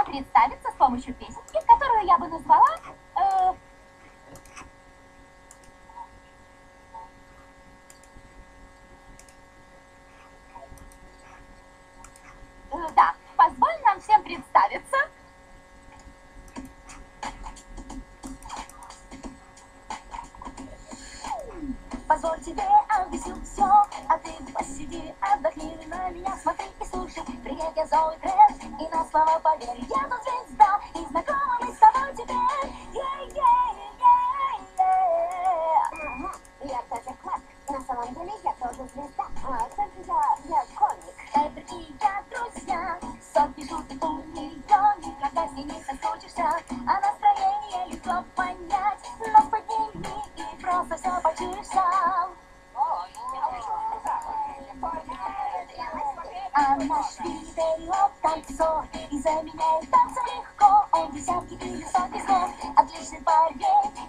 представиться с помощью песенки, которую я бы назвала... Да, позволь нам всем представиться. Позволь тебе объясню все, а ты посиди, отдохни, на меня смотри и слушай. Привет, я Зои Трент, и на слова поверь, я тут звезда, и знакомы мы с тобой теперь. Я тоже класс, на самом деле я тоже звезда, только я комик. Эпер и я друзья, сотни шуток у нее, никогда с ней не соскучишься, а настроение легко понять, но подними и просто все почуешь сам. А наш период танцор и заменяет танцы легко. Он десятки или сотни слов, отличный парень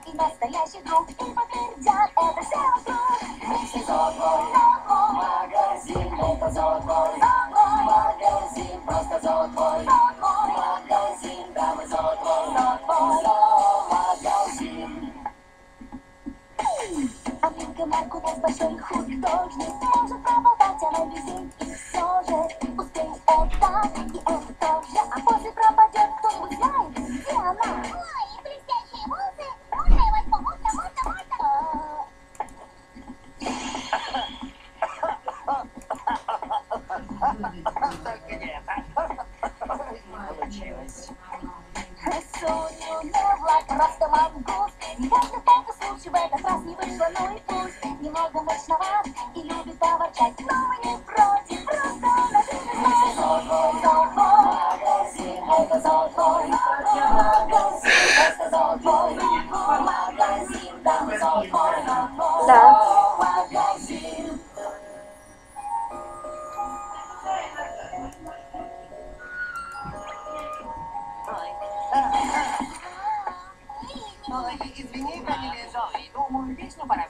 и настоящий друг. И подтвердят это все вокруг. Мы все золотой магазин, это золотой магазин, просто золотой магазин, да мы золотой магазин. Аминка Марк у нас большой художник, может пробовать она весь день, и все же успеет это и это тоже, а после пропадет, кто-нибудь знает, где она? Ой, блестящие волосы, можно я возьму, можно? Только не это. Получилось. Соню Невла, просто мангуст. Не каждый такой случай в этот раз не вышло, ну и пусть. Немного мощноват и любит поворчать, но мы не против, просто нажми на золотой магазин, это золотой магазин, просто золотой магазин, да мы золотой магазин. Ой, извини, фамилия Зои. Думаю, песню пора